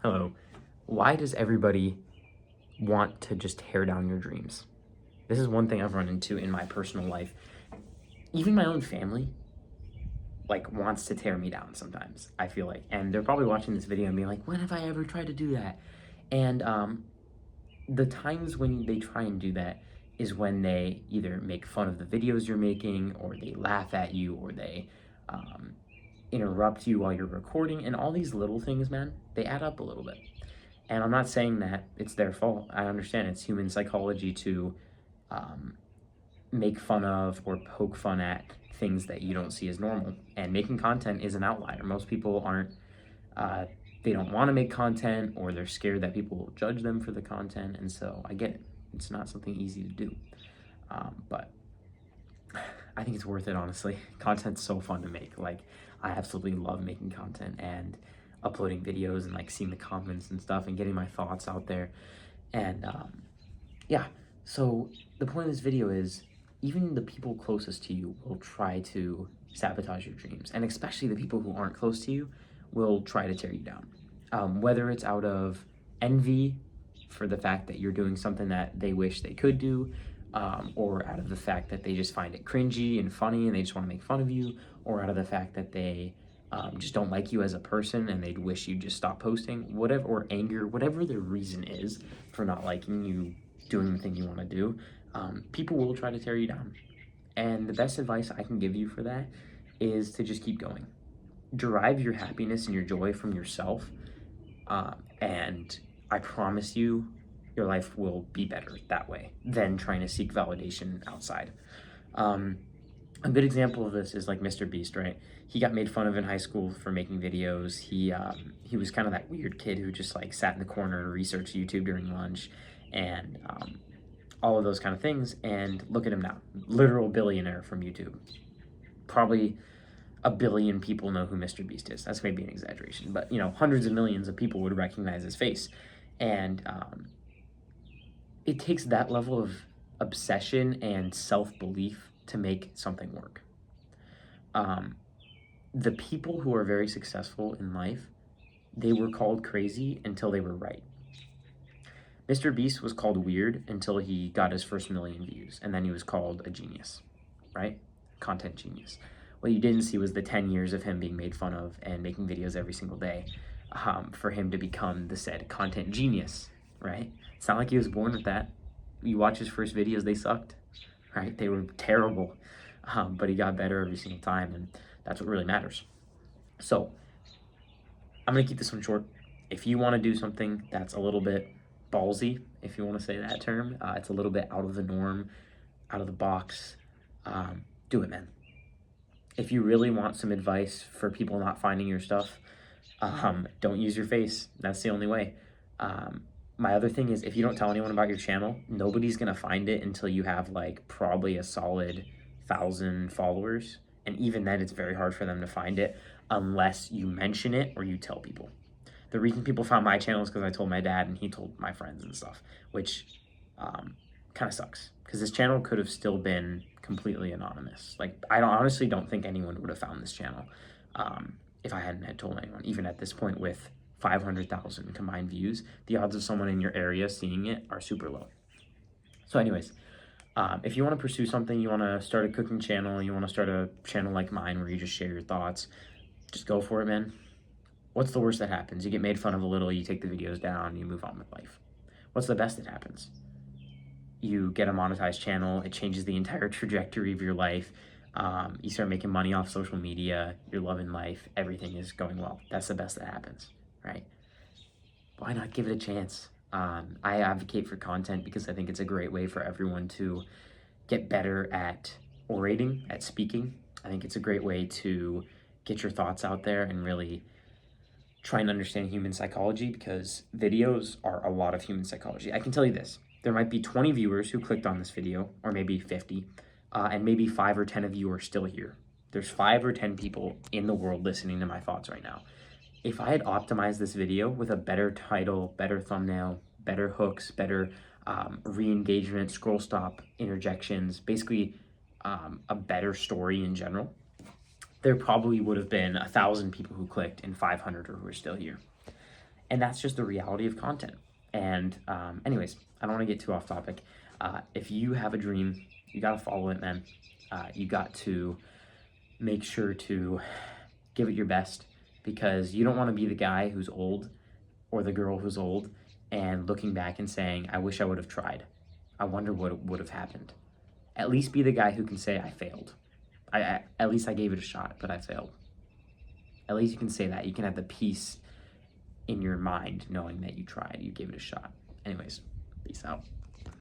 Hello. Why does everybody want to just tear down your dreams? This is one thing I've run into in my personal life. Even my own family, like, wants to tear me down sometimes, I feel like. And they're probably watching this video and being like, when have I ever tried to do that? And the times when they try and do that is when they either make fun of the videos you're making, or they laugh at you, or they um, interrupt you while you're recording. And all these little things, man, they add up a little bit. And I'm not saying that it's their fault. I understand it's human psychology to um, make fun of or poke fun at things that you don't see as normal. And making content is an outlier. Most people aren't, uh, they don't want to make content, or they're scared that people will judge them for the content. And so I get it. It's not something easy to do. But I think it's worth it, honestly. Content's so fun to make. Like, I absolutely love making content and uploading videos and like seeing the comments and stuff and getting my thoughts out there. And yeah, so the point of this video is even the people closest to you will try to sabotage your dreams, and especially the people who aren't close to you will try to tear you down. Whether it's out of envy for the fact that you're doing something that they wish they could do, or out of the fact that they just find it cringy and funny and they just want to make fun of you, or out of the fact that they just don't like you as a person and they'd wish you'd just stop posting, whatever, or anger, whatever their reason is for not liking you doing the thing you want to do, people will try to tear you down. And the best advice I can give you for that is to just keep going. Derive your happiness and your joy from yourself, and I promise you, your life will be better that way than trying to seek validation outside. A good example of this is like Mr. Beast, right? He got made fun of in high school for making videos. He was kind of that weird kid who just like sat in the corner and researched YouTube during lunch, and all of those kind of things. And look at him now, literal billionaire from YouTube. Probably a billion people know who Mr. Beast is. That's maybe an exaggeration, but hundreds of millions of people would recognize his face. And it takes that level of obsession and self-belief to make something work. The people who are very successful in life, they were called crazy until they were right. Mr. Beast was called weird until he got his first million views, and then he was called a genius, right? Content genius. What you didn't see was the 10 years of him being made fun of and making videos every single day, for him to become the said content genius, right? It's not like he was born with that. You watch his first videos, they sucked, right? They were terrible, but he got better every single time, and that's what really matters. So I'm gonna keep this one short. If you want to do something that's a little bit ballsy, if you want to say that term, it's a little bit out of the norm, out of the box, do it, man. If you really want some advice for people not finding your stuff, don't use your face. That's the only way. My other thing is, if you don't tell anyone about your channel, nobody's gonna find it until you have like probably a solid 1,000 followers. And even then, it's very hard for them to find it unless you mention it or you tell people. The reason people found my channel is because I told my dad and he told my friends and stuff, which kind of sucks, because this channel could have still been completely anonymous. Like, honestly don't think anyone would have found this channel if I hadn't had told anyone. Even at this point, with 500,000 combined views, the odds of someone in your area seeing it are super low. So anyways, if you want to pursue something, you want to start a cooking channel, you want to start a channel like mine where you just share your thoughts, just go for it, man. What's the worst that happens? You get made fun of a little, you take the videos down, you move on with life. What's the best that happens? You get a monetized channel, it changes the entire trajectory of your life. You start making money off social media, you're loving life, everything is going well. That's the best that happens, right? Why not give it a chance? I advocate for content because I think it's a great way for everyone to get better at orating, at speaking. I think it's a great way to get your thoughts out there and really try and understand human psychology, because videos are a lot of human psychology. I can tell you this, there might be 20 viewers who clicked on this video, or maybe 50, and maybe 5 or 10 of you are still here. There's 5 or 10 people in the world listening to my thoughts right now. If I had optimized this video with a better title, better thumbnail, better hooks, better re-engagement, scroll stop, interjections, basically a better story in general, there probably would have been 1,000 people who clicked and 500 who are still here. And that's just the reality of content. And anyways, I don't want to get too off topic. If you have a dream, you got to follow it, man. You got to make sure to give it your best, because you don't want to be the guy who's old or the girl who's old and looking back and saying, I wish I would have tried. I wonder what would have happened. At least be the guy who can say, I failed. At least I gave it a shot, but I failed. At least you can say that. You can have the peace in your mind knowing that you tried, you gave it a shot. Anyways, peace out.